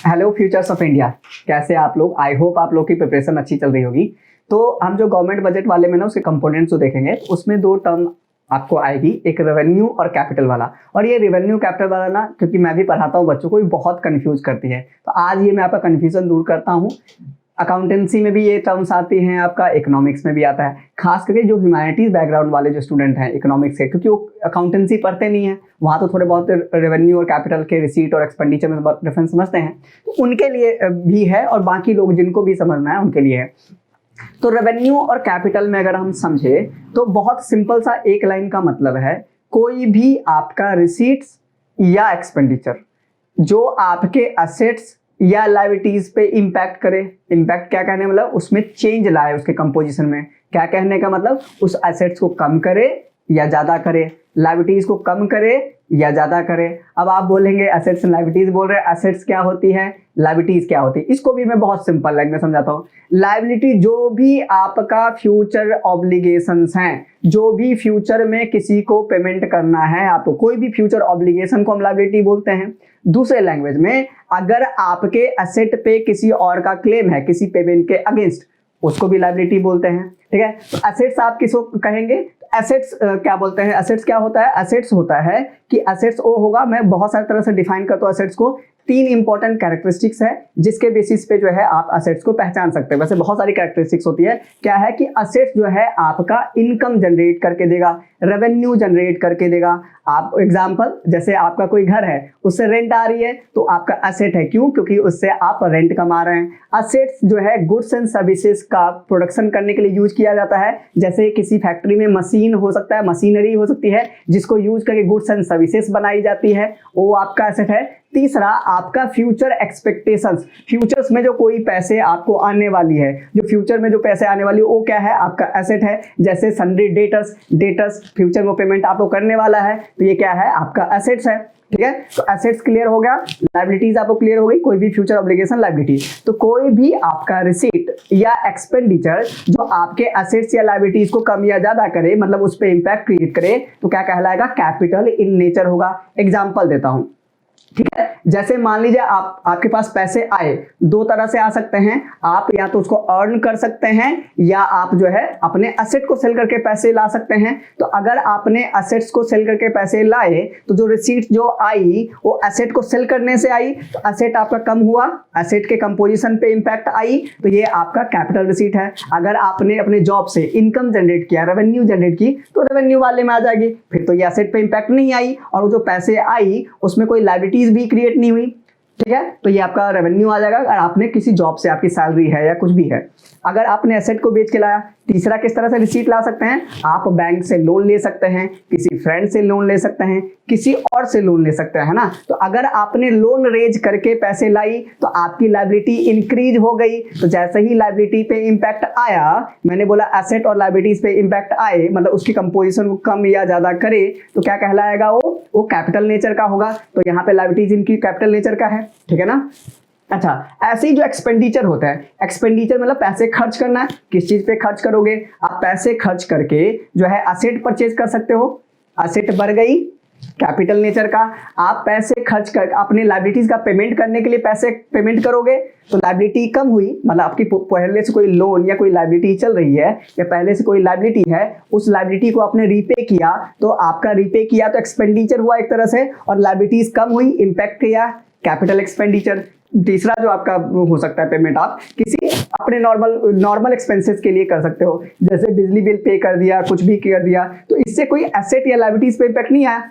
Hello futures of India, कैसे आप लोग? आई होप आप लोग की प्रिपरेशन अच्छी चल रही होगी। तो हम जो गवर्नमेंट बजट वाले में ना उसके कंपोनेंट्स जो देखेंगे उसमें दो टर्म आपको आएगी, एक रेवेन्यू और कैपिटल वाला। और ये रेवेन्यू कैपिटल वाला ना, क्योंकि मैं भी पढ़ाता हूँ बच्चों को, ये बहुत कंफ्यूज करती है, तो आज ये मैं आपका कंफ्यूजन दूर करता हूँ। अकाउंटेंसी में भी ये टर्म्स आती हैं, आपका इकोनॉमिक्स में भी आता है, खास करके जो ह्यूमैनिटीज बैकग्राउंड वाले जो स्टूडेंट हैं इकोनॉमिक्स के, क्योंकि वो अकाउंटेंसी पढ़ते नहीं है, वहाँ तो थोड़े बहुत रेवेन्यू और कैपिटल के रिसीट और एक्सपेंडिचर में डिफरेंस समझते हैं, तो उनके लिए भी है और बाकी लोग जिनको भी समझना है उनके लिए है। तो रेवेन्यू और कैपिटल में अगर हम समझे तो बहुत सिंपल सा एक लाइन का मतलब है, कोई भी आपका रिसीट्स या एक्सपेंडिचर जो आपके असेट्स या लायबिलिटीज पे इंपैक्ट करे। इंपैक्ट क्या कहने मतलब उसमें चेंज लाए उसके कंपोजिशन में। क्या कहने का मतलब उस एसेट्स को कम करे या ज्यादा करे, लायबिलिटीज को कम करे या ज्यादा करे। अब आप बोलेंगे एसेट्स एंड लायबिलिटीज बोल रहे हैं, एसेट्स क्या होती है, लायबिलिटीज क्या होती है? इसको भी मैं बहुत सिंपल लाइन में समझाता हूँ। लायबिलिटी जो भी आपका फ्यूचर ऑब्लिगेशंस हैं, जो भी फ्यूचर में किसी को पेमेंट करना है आपको, कोई भी फ्यूचर ऑब्लिगेशन को हम लायबिलिटी बोलते हैं। दूसरे लैंग्वेज में, अगर आपके एसेट पे किसी और का क्लेम है किसी पेमेंट के अगेंस्ट, उसको भी लायबिलिटी बोलते हैं। ठीक है, तो एसेट्स आप किसको कहेंगे? एसेट्स क्या बोलते हैं? एसेट्स क्या होता है? एसेट्स होता है कि एसेट्स वो होगा, मैं बहुत सारी तरह से डिफाइन करता हूँ एसेट्स को। 3 इंपॉर्टेंट कैरेक्टरिस्टिक्स है जिसके बेसिस पे जो है आप एसेट्स को पहचान सकते हैं। वैसे बहुत सारी कैरेक्टरिस्टिक्स होती है। क्या है कि एसेट्स जो है आपका इनकम जनरेट करके देगा, रेवेन्यू जनरेट करके देगा। आप एग्जांपल, जैसे आपका कोई घर है, उससे रेंट आ रही है तो आपका एसेट है। क्यों? क्योंकि उससे आप रेंट कमा रहे हैं। एसेट्स जो है गुड्स एंड सर्विसेज का प्रोडक्शन करने के लिए यूज किया जाता है। जैसे किसी फैक्ट्री में मशीन हो सकता है, मशीनरी हो सकती है जिसको यूज करके गुड्स एंड सर्विसेज बनाई जाती है, वो आपका एसेट है। तीसरा, आपका फ्यूचर एक्सपेक्टेशंस, फ्यूचर्स में जो कोई पैसे आपको आने वाली है, जो फ्यूचर में जो पैसे आने वाली है वो क्या है? आपका एसेट है। जैसे सन्ड्री डेटर्स फ्यूचर में पेमेंट आपको करने वाला है, तो ये क्या है? आपका एसेट्स है। ठीक है, तो एसेट्स क्लियर हो गया, लायबिलिटीज आपको क्लियर हो गई, कोई भी फ्यूचर ऑब्लिगेशन लायबिलिटी। तो कोई भी आपका रिसीट या एक्सपेंडिचर जो आपके एसेट्स या लायबिलिटीज को कम या ज्यादा करे, मतलब उस पर इंपैक्ट क्रिएट करे, तो क्या कहलाएगा? कैपिटल इन नेचर होगा। एग्जाम्पल देता हूं, ठीक है। जैसे मान लीजिए आपके पास पैसे आए, 2 तरह से आ सकते हैं। आप या तो उसको अर्न कर सकते हैं या आप जो है अपने एसेट को सेल करके पैसे ला सकते हैं। तो अगर आपने एसेट्स को सेल करके पैसे लाए तो जो रिसीट जो आई वो एसेट को सेल करने से आई, तो एसेट आपका कम हुआ, एसेट के कंपोजिशन पे इंपैक्ट आई, तो ये आपका कैपिटल रिसीट है। अगर आपने अपने जॉब से इनकम जनरेट किया, रेवेन्यू जनरेट की, तो रेवेन्यू वाले में आ जाएगी, फिर तो ये एसेट पे इंपैक्ट नहीं आई और वो जो पैसे आई उसमें कोई लायबिलिटी भी क्रिएट नहीं हुई। ठीक है, तो ये आपका रेवेन्यू आ जाएगा। अगर आपने किसी जॉब से, आपकी सैलरी है या कुछ भी है, अगर आपने एसेट को बेच के लाया। तीसरा, किस तरह से रिसीट ला सकते हैं? आप बैंक से लोन ले सकते हैं, किसी फ्रेंड से लोन ले सकते हैं, किसी और से लोन ले सकते हैं, है ना। तो अगर आपने लोन रेज करके पैसे लाई तो आपकी लायबिलिटी इंक्रीज हो गई। तो जैसे ही लायबिलिटी पे इंपैक्ट आया, मैंने बोला एसेट और लायबिलिटीज पे इंपैक्ट आए, मतलब उसकी कंपोजिशन को कम या ज्यादा करे, तो क्या कहलाएगा? वो कैपिटल नेचर का होगा। तो यहाँ पे लायबिलिटीज इनकी कैपिटल नेचर का है। ठीक है ना। अच्छा, ऐसे ही जो एक्सपेंडिचर होता है, एक्सपेंडिचर मतलब पैसे खर्च करना। किस चीज पे खर्च करोगे? आप पैसे खर्च करके जो है एसेट परचेज कर सकते हो। एसेट बढ़ गई, कैपिटल नेचर का। आप पैसे खर्च कर अपने लायबिलिटीज का पेमेंट करने के लिए पैसे पेमेंट करोगे, तो लायबिलिटी कम हुई, मतलब आपकी पहले से कोई लोन या कोई लायबिलिटी चल रही है या पहले से कोई लायबिलिटी है, उस लायबिलिटी को आपने रीपे किया, तो आपका रीपे किया तो एक्सपेंडिचर हुआ एक तरह से, और लायबिलिटीज कम हुई, इंपैक्ट किया कैपिटल एक्सपेंडिचर। तीसरा जो आपका हो सकता है पेमेंट, आप किसी अपने नॉर्मल एक्सपेंसेस के लिए कर सकते हो, जैसे बिजली बिल पे कर दिया, कुछ भी कर दिया, तो इससे कोई एसेट या लायबिलिटीज पे इंपैक्ट नहीं आया।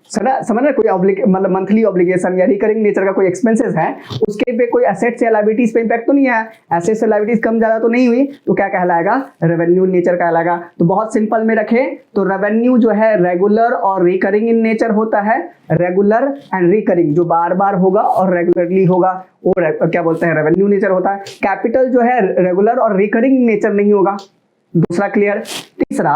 समझ रहे? कोई मतलब मंथली ऑब्लिगेशन या रिकरिंग नेचर का कोई एक्सपेंसेस है, उसके पे कोई एसेट्स या लायबिलिटीज पे इंपैक्ट तो नहीं आया। एसेट्स या लायबिलिटीज कम ज्यादा तो नहीं हुई, तो क्या कहलाएगा? रेवेन्यू नेचर कहलाएगा। तो बहुत सिंपल में रखें तो रेवेन्यू जो है रेगुलर और रिकरिंग इन नेचर होता है। रेगुलर एंड रिकरिंग, जो बार बार होगा और रेगुलरली होगा, वो क्या बोलते हैं? रेवेन्यू नेचर होता है। कैपिटल जो है रेगुलर और रिकरिंग नेचर नहीं होगा। दूसरा क्लियर। तीसरा,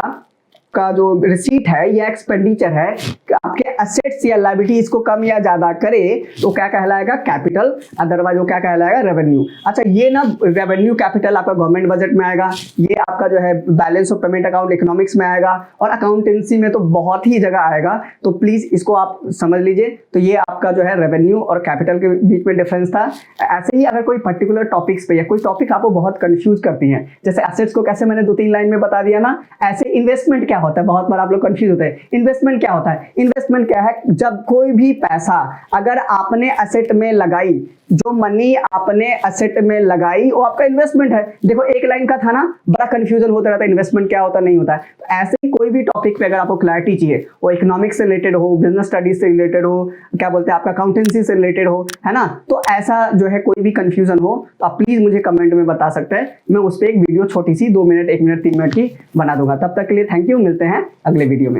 आपका जो रिसीट है या एक्सपेंडिचर है आपके एसेट्स या लायबिलिटी इसको कम या ज्यादा करे तो क्या कहलाएगा, कैपिटल, अदरवाइज वो क्या कहलाएगा, रेवेन्यू। अच्छा ये ना रेवेन्यू कैपिटल आपका गवर्नमेंट बजट में आएगा, ये आपका जो है balance of payment account economics में आएगा, और अकाउंटेंसी में तो बहुत ही जगह आएगा, तो प्लीज इसको आप समझ लीजिए। तो ये आपका जो है रेवेन्यू और कैपिटल के बीच में डिफरेंस था। ऐसे ही अगर कोई पर्टिकुलर टॉपिक्स पे या कोई टॉपिक आपको बहुत कंफ्यूज करती है, जैसे एसेट्स को कैसे मैंने 2-3 लाइन में बता दिया ना, ऐसे इन्वेस्टमेंट क्या होता है, बहुत बार आप लोग कंफ्यूज होते हैं। इन्वेस्टमेंट क्या होता है, इन्वेस्टमेंट क्या है, जब कोई भी पैसा अगर आपने एसेट में लगाई, जो मनी आपने एसेट में लगाई वो आपका इन्वेस्टमेंट है। देखो एक लाइन का था ना, बड़ा कंफ्यूजन होता रहता है इन्वेस्टमेंट क्या होता नहीं होता है। तो ऐसे ही कोई भी टॉपिक पे अगर आपको क्लैरिटी चाहिए, वो इकोनॉमिक्स से रिलेटेड हो, बिजनेस स्टडीज से रिलेटेड हो, क्या बोलते हैं आपका अकाउंटेंसी से रिलेटेड हो, है ना, तो ऐसा जो है कोई भी कंफ्यूजन हो तो आप प्लीज मुझे कमेंट में बता सकते हैं, मैं उस पर एक वीडियो छोटी सी 2 मिनट 1 मिनट 3 मिनट की बना दूंगा। तब तक के लिए थैंक यू, मिलते हैं अगले वीडियो में।